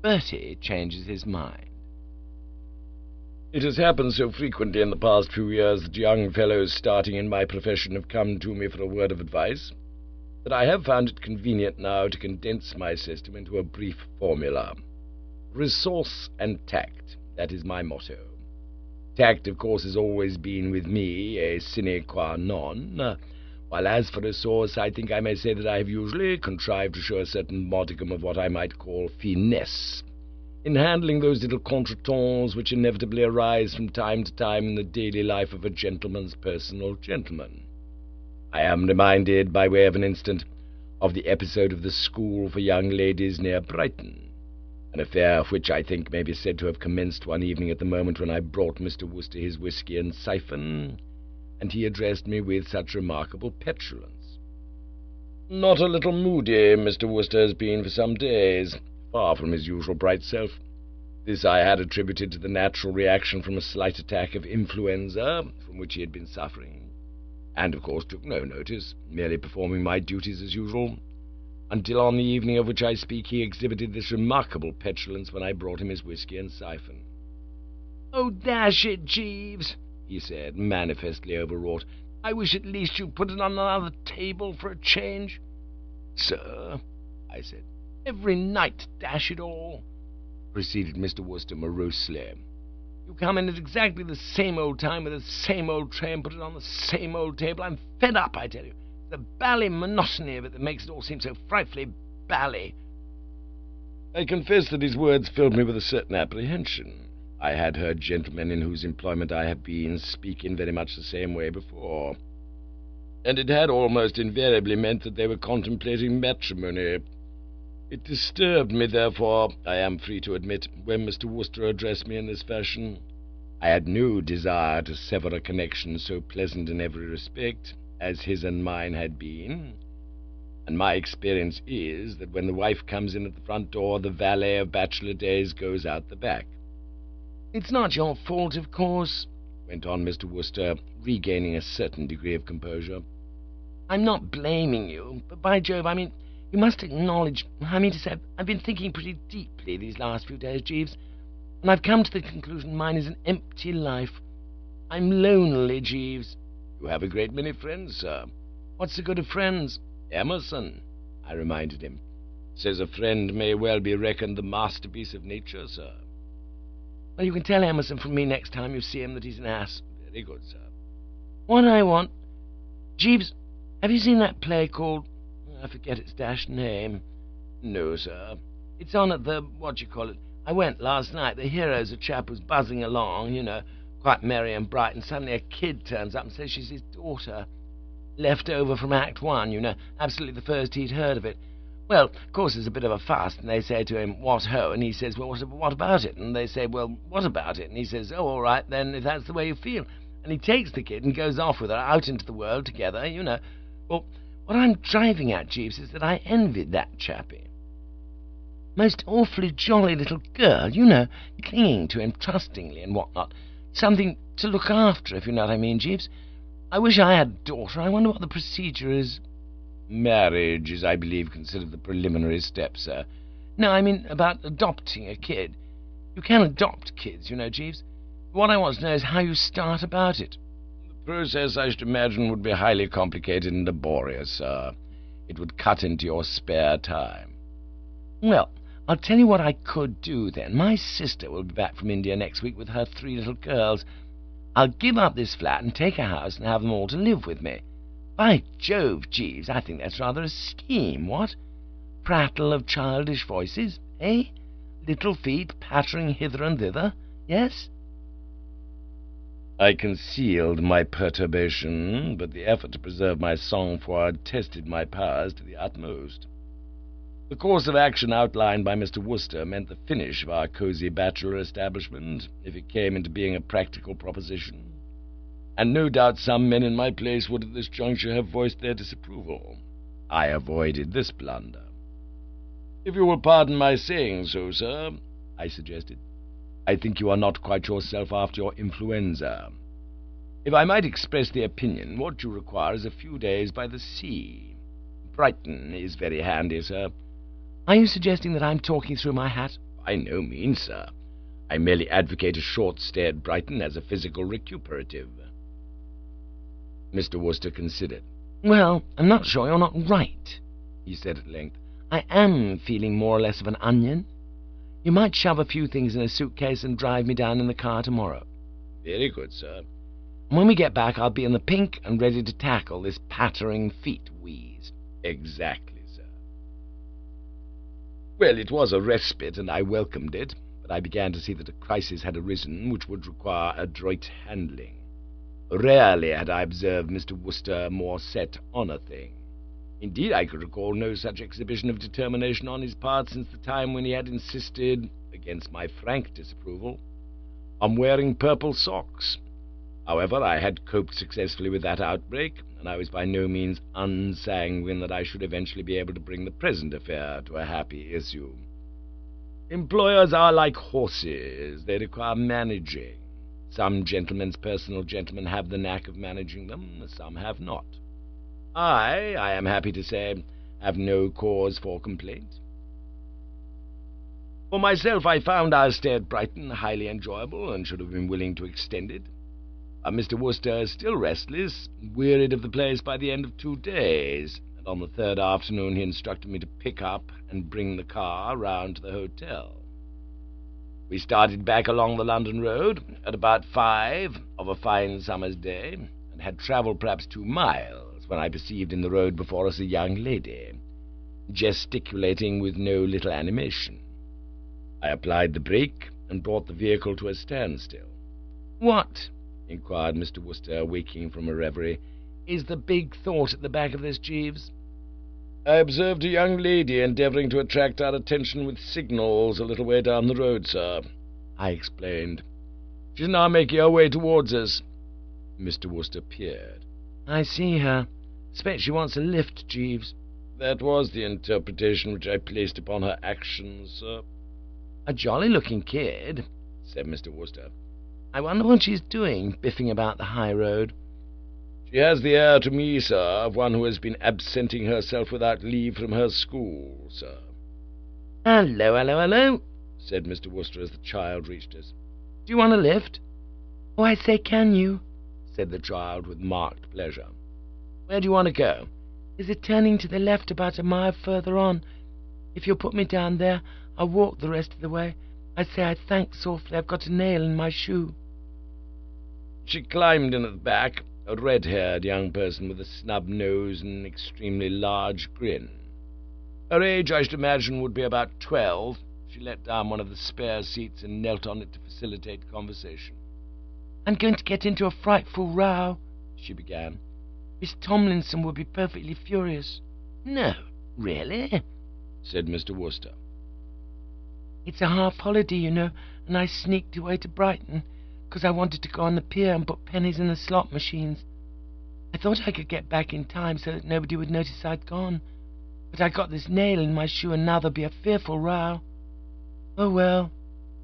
Bertie Changes His Mind. It has happened so frequently in the past few years that young fellows starting in my profession have come to me for a word of advice, that I have found it convenient now to condense my system into a brief formula. Resource and tact, that is my motto. Tact, of course, has always been with me a sine qua non, while as for resource, I think I may say that I have usually contrived to show a certain modicum of what I might call finesse in handling those little contretemps which inevitably arise from time to time in the daily life of a gentleman's personal gentleman. I am reminded, by way of an instant, of the episode of the school for young ladies near Brighton, an affair which I think may be said to have commenced one evening at the moment when I brought Mr. Wooster his whisky and siphon, and he addressed me with such remarkable petulance. "Not a little moody Mr. Wooster has been for some days, far from his usual bright self." This I had attributed to the natural reaction from a slight attack of influenza, from which he had been suffering, and of course took no notice, merely performing my duties as usual, until on the evening of which I speak he exhibited this remarkable petulance when I brought him his whisky and siphon. "Oh, dash it, Jeeves," he said, manifestly overwrought. "I wish at least you'd put it on another table for a change." "Sir," I said. "Every night, dash it all," proceeded Mr. Wooster morosely. "You come in at exactly the same old time with the same old tray and put it on the same old table. I'm fed up, I tell you. The bally monotony of it that makes it all seem so frightfully bally." I confess that his words filled me with a certain apprehension. I had heard gentlemen in whose employment I have been speak in very much the same way before, and it had almost invariably meant that they were contemplating matrimony. It disturbed me, therefore, I am free to admit, when Mr. Wooster addressed me in this fashion. I had no desire to sever a connection so pleasant in every respect as his and mine had been, and my experience is that when the wife comes in at the front door, the valet of bachelor days goes out the back. "It's not your fault, of course," went on Mr. Wooster, regaining a certain degree of composure. "I'm not blaming you, but by Jove, you must acknowledge, I've been thinking pretty deeply these last few days, Jeeves, and I've come to the conclusion mine is an empty life. I'm lonely, Jeeves." "You have a great many friends, sir." "What's the good of friends?" "Emerson," I reminded him, "says a friend may well be reckoned the masterpiece of nature, sir." "Well, you can tell Emerson from me next time you see him that he's an ass." "Very good, sir." "What I want... Jeeves, have you seen that play called... I forget its dashed name." "No, sir." "It's on at the... I went last night. The hero's a chap who's buzzing along, quite merry and bright, and suddenly a kid turns up and says she's his daughter. Left over from Act 1, absolutely the first he'd heard of it. Well, of course, there's a bit of a fuss, and they say to him, 'What ho?' And he says, 'Well, what about it?' And they say, 'Well, what about it?' And he says, 'Oh, all right, then, if that's the way you feel.' And he takes the kid and goes off with her out into the world together, Well, what I'm driving at, Jeeves, is that I envied that chappie. Most awfully jolly little girl, clinging to him trustingly and whatnot. Something to look after, if you know what I mean, Jeeves. I wish I had a daughter. I wonder what the procedure is." "Marriage is, I believe, considered the preliminary step, sir." "No, I mean about adopting a kid. You can adopt kids, Jeeves. What I want to know is how you start about it." "The process, I should imagine, would be highly complicated and laborious, sir. It would cut into your spare time." "Well, I'll tell you what I could do, then. My sister will be back from India next week with her 3 little girls. I'll give up this flat and take a house and have them all to live with me. By Jove, Jeeves, I think that's rather a scheme, what? Prattle of childish voices, eh? Little feet pattering hither and thither, yes?" I concealed my perturbation, but the effort to preserve my sang-froid tested my powers to the utmost. The course of action outlined by Mr. Wooster meant the finish of our cosy bachelor establishment, if it came into being a practical proposition, and no doubt some men in my place would at this juncture have voiced their disapproval. I avoided this blunder. "If you will pardon my saying so, sir," I suggested, "I think you are not quite yourself after your influenza. If I might express the opinion, what you require is a few days by the sea. Brighton is very handy, sir." "Are you suggesting that I'm talking through my hat?" "By no means, sir. I merely advocate a short stay at Brighton as a physical recuperative." Mr. Wooster considered. "Well, I'm not sure you're not right," he said at length. "I am feeling more or less of an onion. You might shove a few things in a suitcase and drive me down in the car tomorrow. "Very good, sir." And when we get back, I'll be in the pink and ready to tackle this pattering feet wheeze." "Exactly, sir." Well, it was a respite, and I welcomed it, but I began to see that a crisis had arisen which would require adroit handling. Rarely had I observed Mr. Wooster more set on a thing. Indeed, I could recall no such exhibition of determination on his part since the time when he had insisted, against my frank disapproval, on wearing purple socks. However, I had coped successfully with that outbreak, and I was by no means unsanguine that I should eventually be able to bring the present affair to a happy issue. Employers are like horses. They require managing. Some gentlemen's personal gentlemen have the knack of managing them, some have not. I am happy to say, have no cause for complaint. For myself, I found our stay at Brighton highly enjoyable, and should have been willing to extend it. Mr. Wooster, still restless, wearied of the place by the end of 2 days, and on the third afternoon he instructed me to pick up and bring the car round to the hotel. We started back along the London road at about 5 of a fine summer's day, and had travelled perhaps 2 miles when I perceived in the road before us a young lady, gesticulating with no little animation. I applied the brake and brought the vehicle to a standstill. "What," inquired Mr. Wooster, waking from a reverie, "is the big thought at the back of this, Jeeves?" "I observed a young lady endeavouring to attract our attention with signals a little way down the road, sir," I explained. "She's now making her way towards us." Mr. Wooster peered. "I see her. Expect she wants a lift, Jeeves." "That was the interpretation which I placed upon her actions, sir." "A jolly-looking kid," said Mr. Wooster. "I wonder what she's doing, biffing about the high road." "She has the air to me, sir, of one who has been absenting herself without leave from her school, sir." "Hello, hello, hello," said Mr. Wooster as the child reached us. "Do you want a lift?" "Oh, I say, can you?" said the child with marked pleasure. "Where do you want to go?" "There's a turning to the left about a mile further on. If you'll put me down there, I'll walk the rest of the way. I say, thanks awfully. I've got a nail in my shoe." She climbed in at the back, a red-haired young person with a snub nose and an extremely large grin. Her age, I should imagine, would be about 12. She let down one of the spare seats and knelt on it to facilitate conversation. "I'm going to get into a frightful row," she began. "Miss Tomlinson will be perfectly furious." "No, really?" said Mr. Wooster. "It's a half-holiday, you know, and I sneaked away to Brighton, 'cause I wanted to go on the pier and put pennies in the slot machines. I thought I could get back in time so that nobody would notice I'd gone. But I got this nail in my shoe, and now there'll be a fearful row. Oh, well,"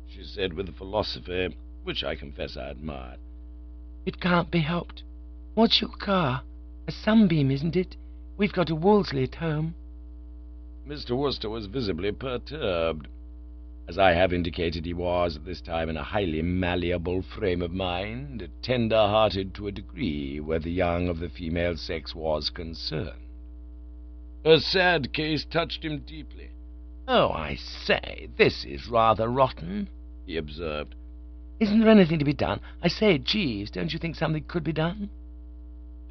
she said with a philosophy which I confess I admired. "It can't be helped. What's your car? A Sunbeam, isn't it? We've got a Wolseley at home." Mr. Wooster was visibly perturbed. As I have indicated, he was at this time in a highly malleable frame of mind, tender-hearted to a degree where the young of the female sex was concerned. Her sad case touched him deeply. "Oh, I say, this is rather rotten," he observed. "Isn't there anything to be done? I say, Jeeves, don't you think something could be done?"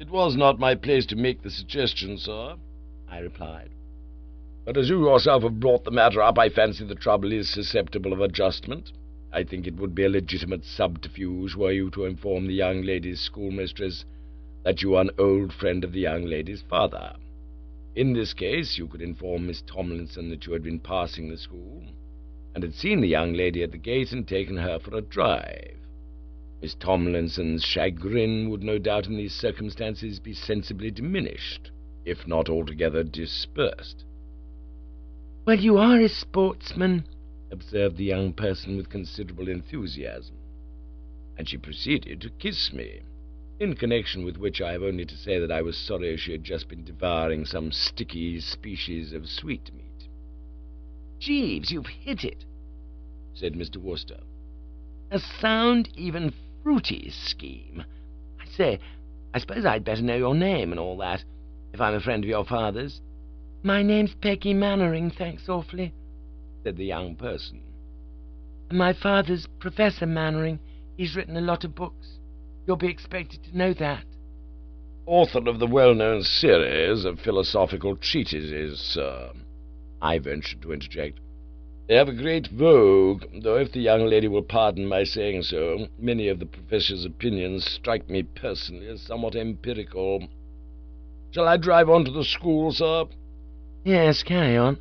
"It was not my place to make the suggestion, sir," I replied. "But as you yourself have brought the matter up, I fancy the trouble is susceptible of adjustment. I think it would be a legitimate subterfuge were you to inform the young lady's schoolmistress that you are an old friend of the young lady's father. In this case, you could inform Miss Tomlinson that you had been passing the school, and had seen the young lady at the gate and taken her for a drive. Miss Tomlinson's chagrin would no doubt in these circumstances be sensibly diminished, if not altogether dispersed." "Well, you are a sportsman," observed the young person with considerable enthusiasm, and she proceeded to kiss me, in connection with which I have only to say that I was sorry she had just been devouring some sticky species of sweetmeat. "Jeeves, you've hit it." said Mr. Wooster. "A sound, even fruity scheme. I say, I suppose I'd better know your name and all that, if I'm a friend of your father's." "My name's Peggy Mannering, thanks awfully," said the young person. "And my father's Professor Mannering. He's written a lot of books. You'll be expected to know that." "Author of the well-known series of philosophical treatises, sir," I ventured to interject. "They have a great vogue, though if the young lady will pardon my saying so, many of the professor's opinions strike me personally as somewhat empirical. Shall I drive on to the school, sir?" "Yes, carry on.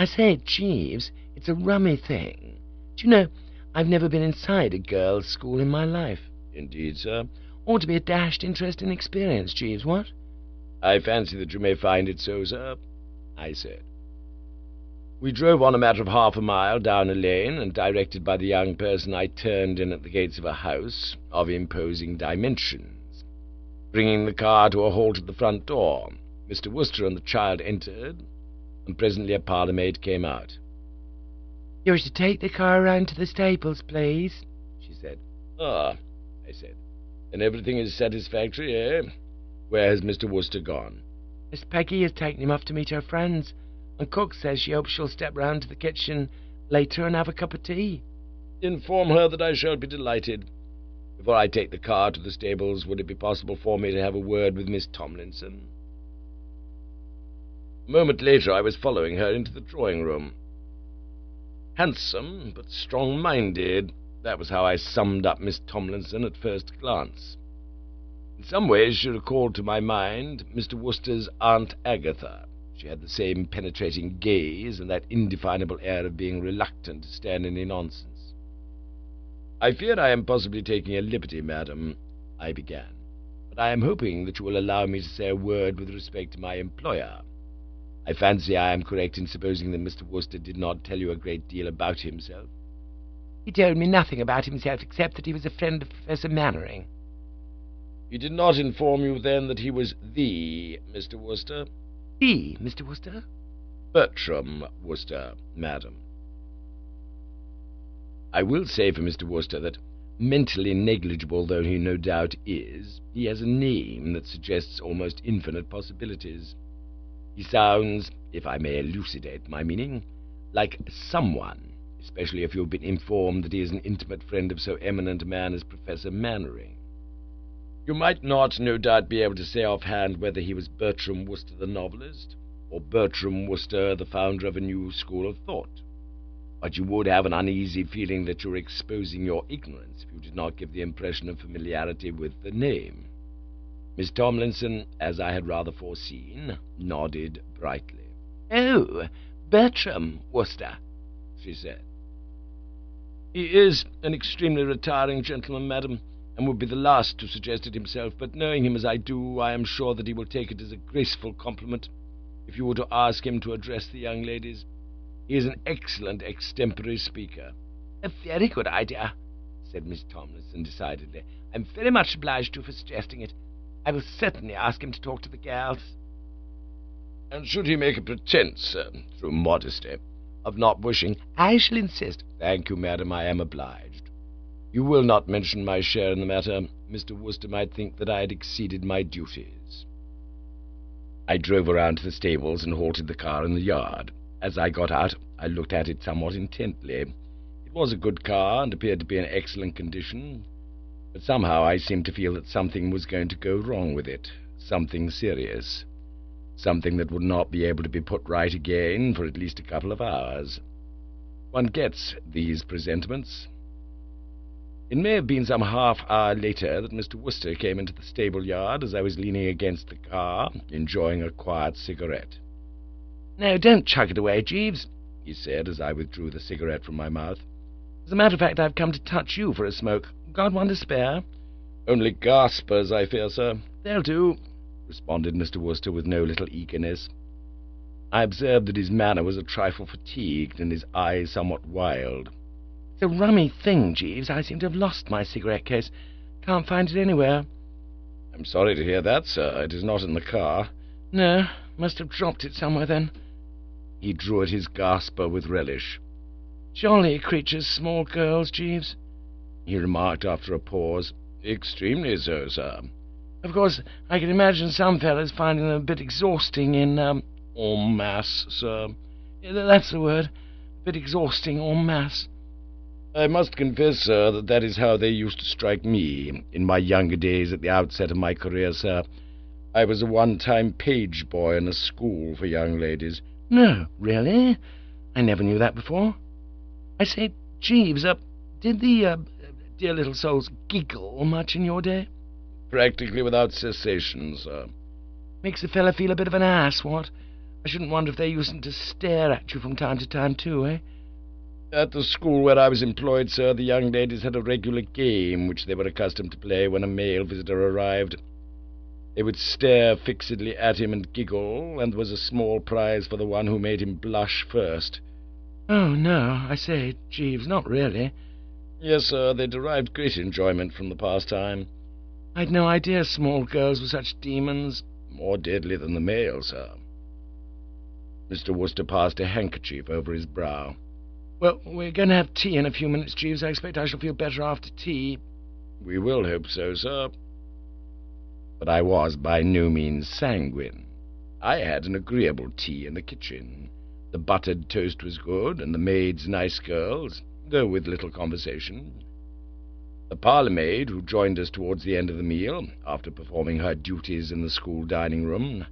I say, Jeeves, it's a rummy thing. Do you know, I've never been inside a girls' school in my life." "Indeed, sir?" "Ought to be a dashed interesting experience, Jeeves, what?" "I fancy that you may find it so, sir," I said. We drove on a matter of half a mile down a lane, and directed by the young person, I turned in at the gates of a house of imposing dimensions. Bringing the car to a halt at the front door, Mr. Wooster and the child entered, and presently a parlour-maid came out. "You're to take the car round to the stables, please," she said. "Ah," I said. "Then everything is satisfactory, eh? Where has Mr. Wooster gone?" "Miss Peggy has taken him off to meet her friends, and Cook says she hopes she'll step round to the kitchen later and have a cup of tea." "Inform her that I shall be delighted. Before I take the car to the stables, would it be possible for me to have a word with Miss Tomlinson?" A moment later I was following her into the drawing-room. Handsome, but strong-minded, that was how I summed up Miss Tomlinson at first glance. In some ways she recalled to my mind Mr. Wooster's Aunt Agatha. She had the same penetrating gaze and that indefinable air of being reluctant to stand any nonsense. "I fear I am possibly taking a liberty, madam," I began, "but I am hoping that you will allow me to say a word with respect to my employer. I fancy I am correct in supposing that Mr. Wooster did not tell you a great deal about himself." "He told me nothing about himself except that he was a friend of Professor Mannering." "He did not inform you, then, that he was the Mr. Wooster?" "The Mr. Wooster?" "Bertram Wooster, madam." I will say for Mr. Wooster that, mentally negligible though he no doubt is, he has a name that suggests almost infinite possibilities. He sounds, if I may elucidate my meaning, like someone, especially if you have been informed that he is an intimate friend of so eminent a man as Professor Mannering. You might not, no doubt, be able to say offhand whether he was Bertram Wooster the novelist, or Bertram Wooster the founder of a new school of thought, but you would have an uneasy feeling that you were exposing your ignorance if you did not give the impression of familiarity with the name. Miss Tomlinson, as I had rather foreseen, nodded brightly. "Oh, Bertram Wooster," she said. "He is an extremely retiring gentleman, madam, and would be the last to suggest it himself, but knowing him as I do, I am sure that he will take it as a graceful compliment if you were to ask him to address the young ladies. He is an excellent extempore speaker." "A very good idea," said Miss Tomlinson decidedly. "I'm very much obliged to you for suggesting it. I will certainly ask him to talk to the girls." "And should he make a pretence, through modesty, of not wishing—" "I shall insist." "Thank you, madam, I am obliged. You will not mention my share in the matter. Mr. Wooster might think that I had exceeded my duties." I drove around to the stables and halted the car in the yard. As I got out, I looked at it somewhat intently. It was a good car, and appeared to be in excellent condition, but somehow I seemed to feel that something was going to go wrong with it, something serious, something that would not be able to be put right again for at least a couple of hours. One gets these presentiments. It may have been some half-hour later that Mr. Wooster came into the stable-yard as I was leaning against the car, enjoying a quiet cigarette. "No, don't chuck it away, Jeeves," he said, as I withdrew the cigarette from my mouth. "As a matter of fact, I've come to touch you for a smoke. Got one to spare?" "Only gaspers, I fear, sir." "They'll do," responded Mr. Wooster with no little eagerness. I observed that his manner was a trifle fatigued, and his eyes somewhat wild. "It's a rummy thing, Jeeves. I seem to have lost my cigarette case. Can't find it anywhere." "I'm sorry to hear that, sir. It is not in the car." "No, must have dropped it somewhere then." He drew at his gasper with relish. Jolly creatures, small girls, Jeeves," he remarked after a pause. "Extremely so, sir." "Of course, I can imagine some fellows finding them a bit exhausting en masse, sir. That's the word. A bit exhausting en masse." "I must confess, sir, that is how they used to strike me in my younger days at the outset of my career, sir. I was a one-time page boy in a school for young ladies." "No, really? I never knew that before. I say, Jeeves, did the dear little souls giggle much in your day?" "Practically without cessation, sir." "Makes a fella feel a bit of an ass, what? I shouldn't wonder if they used to stare at you from time to time, too, eh?" "At the school where I was employed, sir, the young ladies had a regular game which they were accustomed to play when a male visitor arrived. They would stare fixedly at him and giggle, and there was a small prize for the one who made him blush first." "Oh, no, I say, Jeeves, not really." "Yes, sir, they derived great enjoyment from the pastime." "I'd no idea small girls were such demons." "More deadly than the male, sir." Mr. Wooster passed a handkerchief over his brow. "Well, we're going to have tea in a few minutes, Jeeves. I expect I shall feel better after tea." "We will hope so, sir." But I was by no means sanguine. I had an agreeable tea in the kitchen. The buttered toast was good, and the maids nice girls, though with little conversation. The parlour-maid, who joined us towards the end of the meal, after performing her duties in the school dining-room,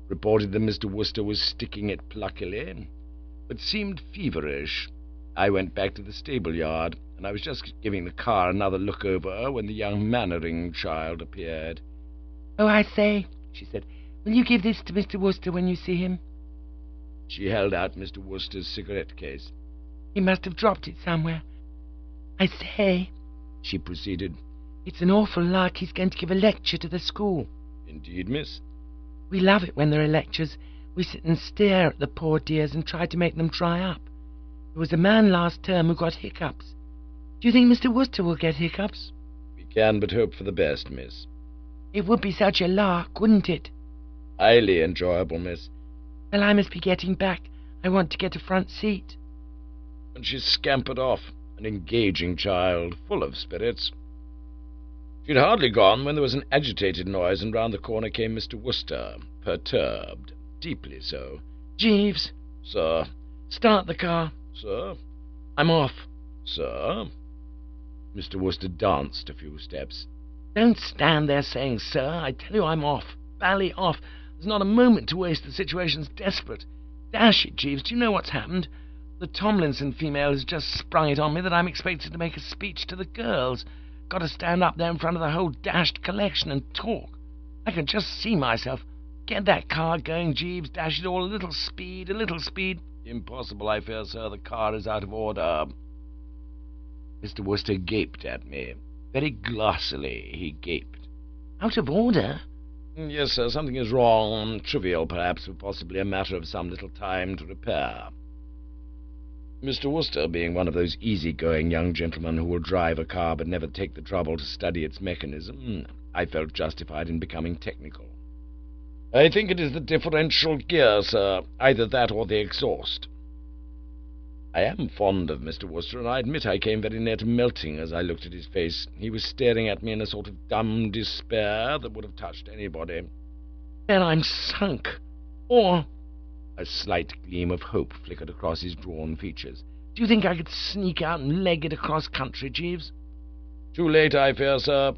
reported that Mr. Wooster was sticking it pluckily, but seemed feverish. I went back to the stable-yard, and I was just giving the car another look over when the young Mannering child appeared. "Oh, I say," she said, "will you give this to Mr. Wooster when you see him?" She held out Mr. Wooster's cigarette-case. "He must have dropped it somewhere. I say," she proceeded, "it's an awful lark. He's going to give a lecture to the school." "Indeed, miss?" "We love it when there are lectures. We sit and stare at the poor dears and try to make them dry up. There was a man last term who got hiccups. Do you think Mr. Wooster will get hiccups?" "We can but hope for the best, miss." "It would be such a lark, wouldn't it?" "Highly enjoyable, miss." "Well, I must be getting back. I want to get a front seat." And she scampered off, an engaging child, full of spirits. She had hardly gone when there was an agitated noise, and round the corner came Mr. Wooster, perturbed, deeply so. "Jeeves." "Sir." "Start the car." "Sir." "I'm off." "Sir." Mr. Wooster danced a few steps. "Don't stand there saying, 'Sir.' I tell you I'm off. Bally off. There's not a moment to waste. The situation's desperate. Dash it, Jeeves, do you know what's happened? The Tomlinson female has just sprung it on me that I'm expected to make a speech to the girls. Got to stand up there in front of the whole dashed collection and talk. I can just see myself. Get that car going, Jeeves. Dash it all. A little speed, a little speed." "Impossible, I fear, sir. The car is out of order." Mr. Wooster gaped at me. Very glossily he gaped. "Out of order?" "Yes, sir, something is wrong. Trivial, perhaps, but possibly a matter of some little time to repair." Mr. Wooster, being one of those easy-going young gentlemen who will drive a car but never take the trouble to study its mechanism, I felt justified in becoming technical. "I think it is the differential gear, sir. Either that or the exhaust." I am fond of Mr. Wooster, and I admit I came very near to melting as I looked at his face. He was staring at me in a sort of dumb despair that would have touched anybody. "Then I'm sunk. Or—" A slight gleam of hope flickered across his drawn features. "Do you think I could sneak out and leg it across country, Jeeves?" "Too late, I fear, sir."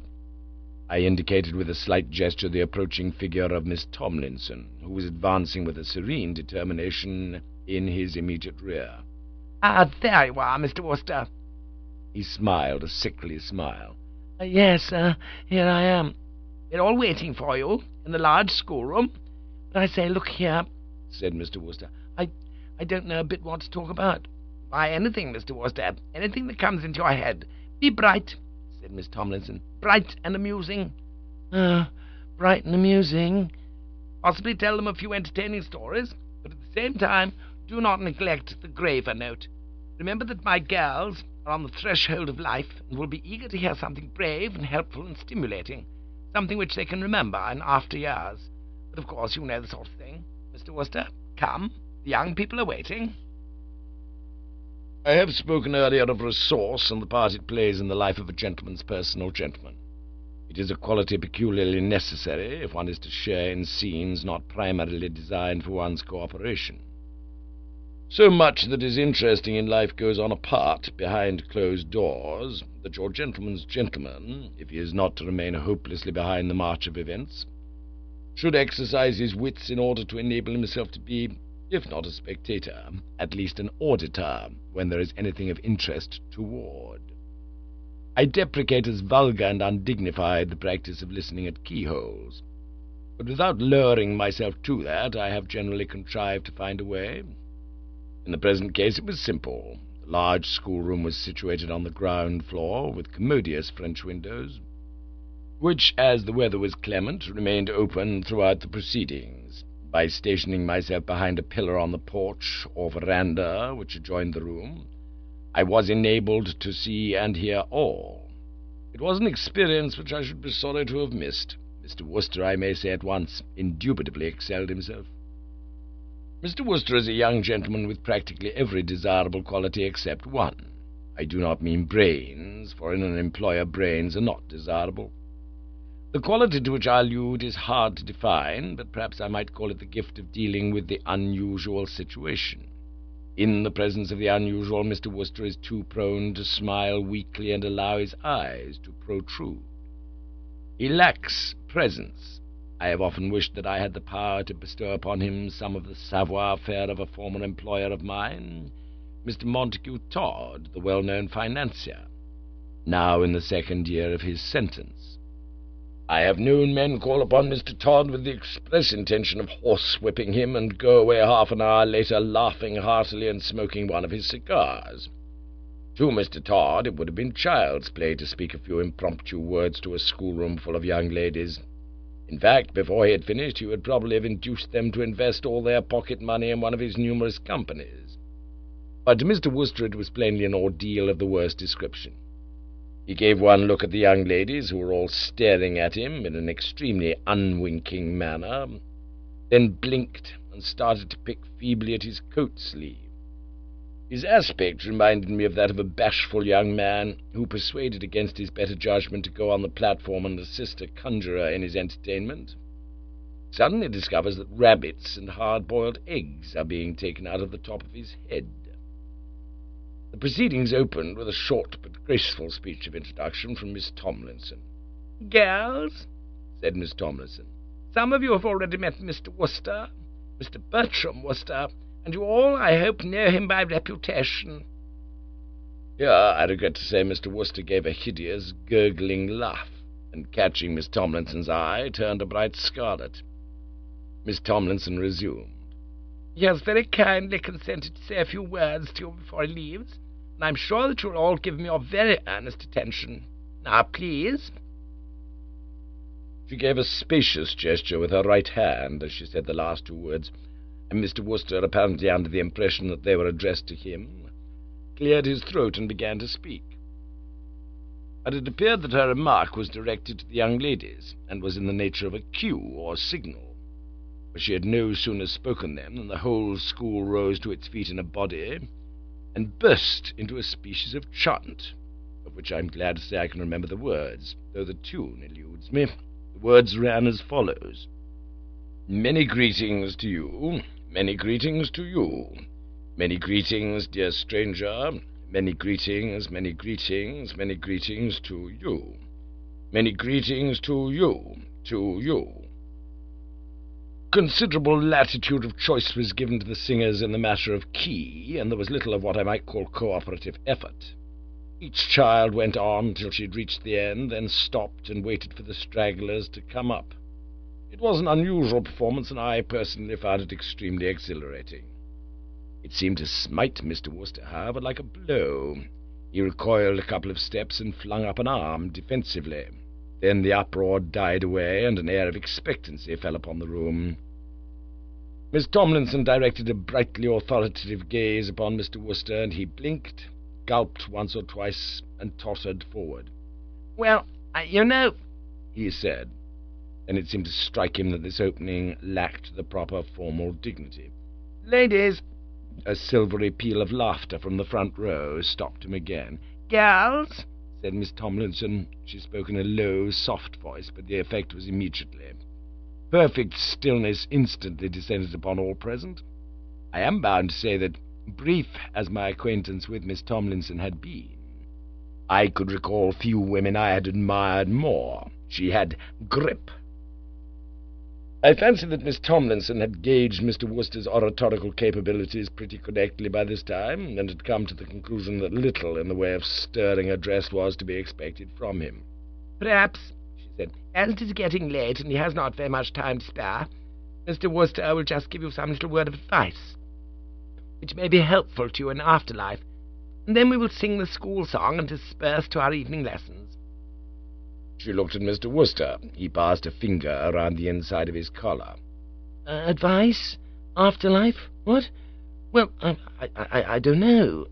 I indicated with a slight gesture the approaching figure of Miss Tomlinson, who was advancing with a serene determination in his immediate rear. "Ah, there you are, Mr. Wooster." He smiled a sickly smile. "Yes, here I am. They're all waiting for you in the large schoolroom. But I say, look here," said Mr. Wooster. I don't know a bit what to talk about." "Why, anything, Mr. Wooster. Anything that comes into your head. Be bright," said Miss Tomlinson. "Bright and amusing." Bright and amusing." "Possibly tell them a few entertaining stories, but at the same time do not neglect the graver note. Remember that my girls are on the threshold of life and will be eager to hear something brave and helpful and stimulating, something which they can remember in after years. But of course you know the sort of thing. Mr. Wooster, come. The young people are waiting." I have spoken earlier of resource and the part it plays in the life of a gentleman's personal gentleman. It is a quality peculiarly necessary if one is to share in scenes not primarily designed for one's cooperation. So much that is interesting in life goes on apart, behind closed doors, that your gentleman's gentleman, if he is not to remain hopelessly behind the march of events, should exercise his wits in order to enable himself to be, if not a spectator, at least an auditor, when there is anything of interest toward. I deprecate as vulgar and undignified the practice of listening at keyholes, but without lowering myself to that, I have generally contrived to find a way. In the present case it was simple. The large schoolroom was situated on the ground floor, with commodious French windows, which, as the weather was clement, remained open throughout the proceedings. By stationing myself behind a pillar on the porch or veranda which adjoined the room, I was enabled to see and hear all. It was an experience which I should be sorry to have missed. Mr. Wooster, I may say at once, indubitably excelled himself. Mr. Wooster is a young gentleman with practically every desirable quality except one. I do not mean brains, for in an employer brains are not desirable. The quality to which I allude is hard to define, but perhaps I might call it the gift of dealing with the unusual situation. In the presence of the unusual, Mr. Wooster is too prone to smile weakly and allow his eyes to protrude. He lacks presence. I have often wished that I had the power to bestow upon him some of the savoir-faire of a former employer of mine, Mr. Montague Todd, the well-known financier, now in the second year of his sentence. I have known men call upon Mr. Todd with the express intention of horsewhipping him, and go away half an hour later laughing heartily and smoking one of his cigars. To Mr. Todd it would have been child's play to speak a few impromptu words to a schoolroom full of young ladies. In fact, before he had finished, he would probably have induced them to invest all their pocket money in one of his numerous companies. But to Mr. Wooster it was plainly an ordeal of the worst description. He gave one look at the young ladies, who were all staring at him in an extremely unwinking manner, then blinked and started to pick feebly at his coat sleeve. His aspect reminded me of that of a bashful young man who, persuaded against his better judgment to go on the platform and assist a conjurer in his entertainment, suddenly discovers that rabbits and hard-boiled eggs are being taken out of the top of his head. The proceedings opened with a short but graceful speech of introduction from Miss Tomlinson. "Girls," said Miss Tomlinson, "some of you have already met Mr. Wooster, Mr. Bertram Wooster, and you all, I hope, know him by reputation." Here, I regret to say, Mr. Wooster gave a hideous, gurgling laugh, and, catching Miss Tomlinson's eye, turned a bright scarlet. Miss Tomlinson resumed. "He has very kindly consented to say a few words to you before he leaves, and I'm sure that you'll all give him your very earnest attention. Now, please." She gave a spacious gesture with her right hand as she said the last two words, and Mr. Wooster, apparently under the impression that they were addressed to him, cleared his throat and began to speak. But it appeared that her remark was directed to the young ladies, and was in the nature of a cue or signal, for she had no sooner spoken them than the whole school rose to its feet in a body, and burst into a species of chant, of which I am glad to say I can remember the words, though the tune eludes me. The words ran as follows: "Many greetings to you, many greetings to you, many greetings, dear stranger, many greetings, many greetings, many greetings to you, many greetings to you, to you." Considerable latitude of choice was given to the singers in the matter of key, and there was little of what I might call cooperative effort. Each child went on till she had reached the end, then stopped and waited for the stragglers to come up. It was an unusual performance, and I personally found it extremely exhilarating. It seemed to smite Mr. Wooster, however, like a blow. He recoiled a couple of steps and flung up an arm defensively. Then the uproar died away, and an air of expectancy fell upon the room. Miss Tomlinson directed a brightly authoritative gaze upon Mr. Wooster, and he blinked, gulped once or twice, and tottered forward. "Well, you know," he said, and it seemed to strike him that this opening lacked the proper formal dignity. "Ladies, A silvery peal of laughter from the front row stopped him again. "Girls," said Miss Tomlinson. She spoke in a low, soft voice, but the effect was immediately. Perfect stillness instantly descended upon all present. I am bound to say that, brief as my acquaintance with Miss Tomlinson had been, I could recall few women I had admired more. She had grip. I fancy that Miss Tomlinson had gauged Mr. Wooster's oratorical capabilities pretty correctly by this time, and had come to the conclusion that little in the way of stirring address was to be expected from him. "Perhaps," she said, "as it is getting late, and he has not very much time to spare, Mr. Wooster will just give you some little word of advice, which may be helpful to you in after life, and then we will sing the school song and disperse to our evening lessons." She looked at Mr. Wooster. He passed a finger around the inside of his collar. "Advice? Afterlife? What? Well, I don't know.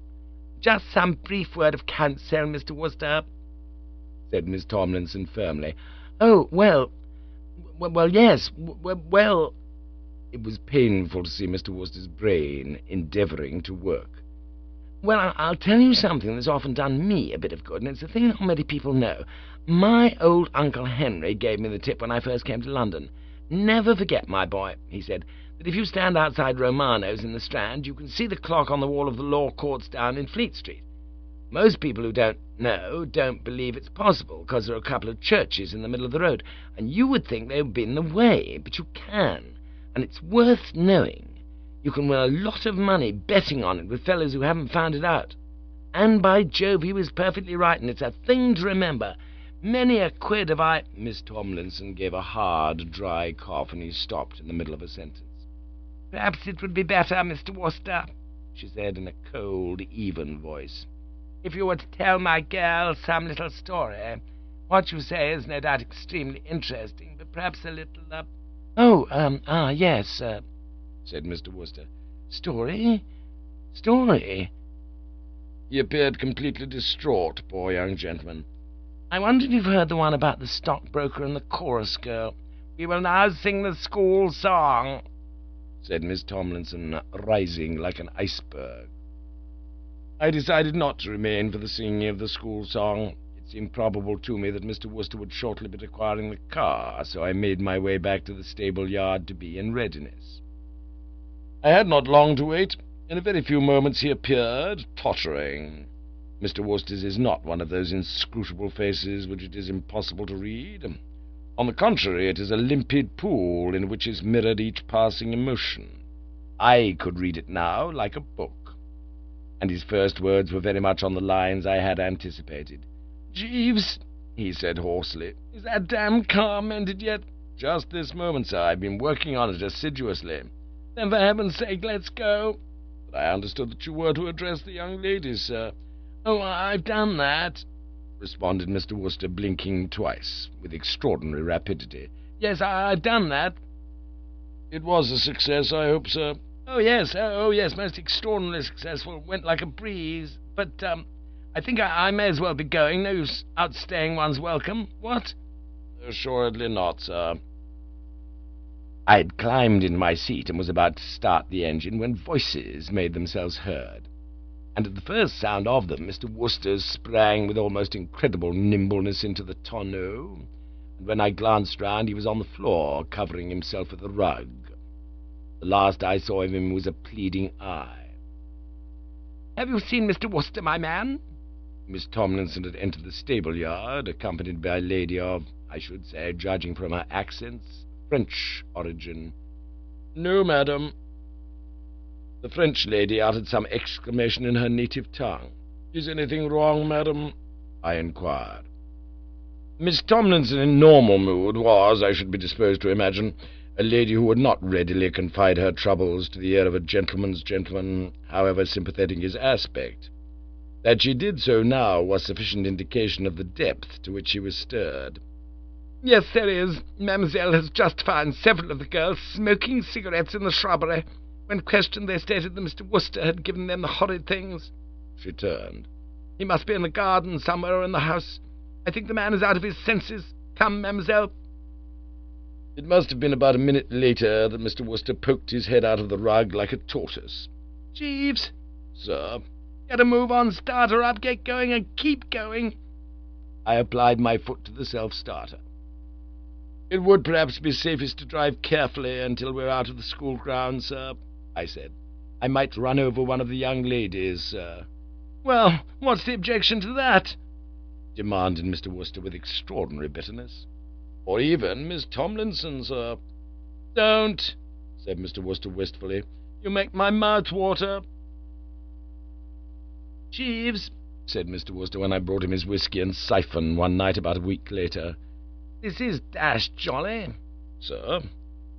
Just some brief word of counsel, Mr. Wooster," said Miss Tomlinson firmly. "Oh, well, yes, well—" It was painful to see Mr. Wooster's brain endeavouring to work. "Well, I'll tell you something that's often done me a bit of good, and it's a thing not many people know. My old Uncle Henry gave me the tip when I first came to London. 'Never forget, my boy,' he said, 'that if you stand outside Romano's in the Strand, you can see the clock on the wall of the Law Courts down in Fleet Street. Most people who don't know don't believe it's possible, because there are a couple of churches in the middle of the road, and you would think they would be in the way, but you can, and it's worth knowing. You can win a lot of money betting on it with fellows who haven't found it out. And by Jove, he was perfectly right, and it's a thing to remember. Many a quid have I—" Miss Tomlinson gave a hard, dry cough, and he stopped in the middle of a sentence. "Perhaps it would be better, Mr. Wooster," she said in a cold, even voice, "if you were to tell my girl some little story. What you say is no doubt extremely interesting, but perhaps a little, yes, said Mr. Wooster. "Story? Story?" He appeared completely distraught, poor young gentleman. "I wonder if you've heard the one about the stockbroker and the chorus girl. 'We will now sing the school song,' said Miss Tomlinson, rising like an iceberg. I decided not to remain for the singing of the school song. It seemed probable to me that Mr. Wooster would shortly be requiring the car, so I made my way back to the stable yard to be in readiness. I had not long to wait. In a very few moments he appeared, tottering. Mr. Wooster's is not one of those inscrutable faces which it is impossible to read. On the contrary, it is a limpid pool in which is mirrored each passing emotion. I could read it now like a book. And his first words were very much on the lines I had anticipated. "Jeeves," he said hoarsely, "is that damned car mended yet?" "Just this moment, sir. I've been working on it assiduously." "Then for heaven's sake, let's go." "But I understood that you were to address the young ladies, sir." "Oh, I've done that," responded Mr. Wooster, blinking twice, with extraordinary rapidity. "Yes, I've done that." "It was a success, I hope, sir?" Oh, yes, most extraordinarily successful. Went like a breeze. But, I think I may as well be going. No use outstaying one's welcome. What?" "Assuredly not, sir." I had climbed into my seat and was about to start the engine when voices made themselves heard, and at the first sound of them Mr. Wooster sprang with almost incredible nimbleness into the tonneau, and when I glanced round he was on the floor, covering himself with a rug. The last I saw of him was a pleading eye. "Have you seen Mr. Wooster, my man?" Miss Tomlinson had entered the stable-yard, accompanied by a lady of, I should say, judging from her accents, French origin. "No, madam." The French lady uttered some exclamation in her native tongue. "Is anything wrong, madam?" I inquired. Miss Tomlinson, in normal mood, was, I should be disposed to imagine, a lady who would not readily confide her troubles to the ear of a gentleman's gentleman, however sympathetic his aspect. That she did so now was sufficient indication of the depth to which she was stirred. "Yes, there is. Mademoiselle has just found several of the girls smoking cigarettes in the shrubbery. When questioned, they stated that Mr. Wooster had given them the horrid things." She turned. "He must be in the garden somewhere or in the house. I think the man is out of his senses. Come, mademoiselle." It must have been about a minute later that Mr. Wooster poked his head out of the rug like a tortoise. Jeeves! Sir? Get a move on, start her up, get going and keep going. I applied my foot to the self-starter. It would perhaps be safest to drive carefully until we're out of the school grounds, sir, I said. I might run over one of the young ladies, sir. Well, what's the objection to that? Demanded Mr. Wooster with extraordinary bitterness. Or even Miss Tomlinson, sir. Don't, said Mr. Wooster wistfully. You make my mouth water. Jeeves, said Mr. Wooster when I brought him his whisky and siphon one night about a week later. This is dashed jolly. Sir?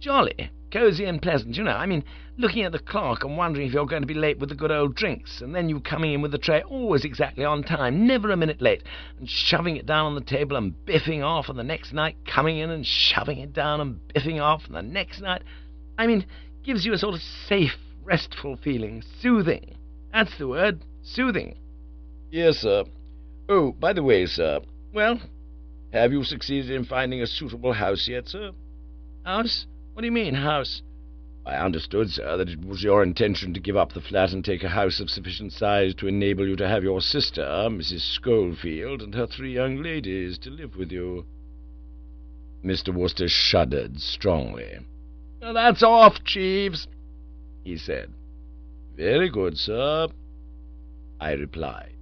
Jolly. Cosy and pleasant, you know. I mean, looking at the clock and wondering if you're going to be late with the good old drinks, and then you coming in with the tray always exactly on time, never a minute late, and shoving it down on the table and biffing off, and the next night coming in and shoving it down and biffing off, and the next night... I mean, gives you a sort of safe, restful feeling. Soothing. That's the word. Soothing. Yes, sir. Oh, by the way, sir. Well? Have you succeeded in finding a suitable house yet, sir? House? What do you mean, house? I understood, sir, that it was your intention to give up the flat and take a house of sufficient size to enable you to have your sister, Mrs. Schofield, and her 3 young ladies to live with you. Mr. Wooster shuddered strongly. Now that's off, Jeeves, he said. Very good, sir, I replied.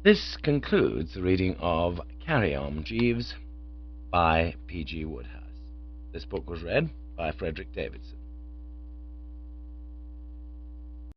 This concludes the reading of Carry On, Jeeves, by P.G. Wodehouse. This book was read by Frederick Davidson.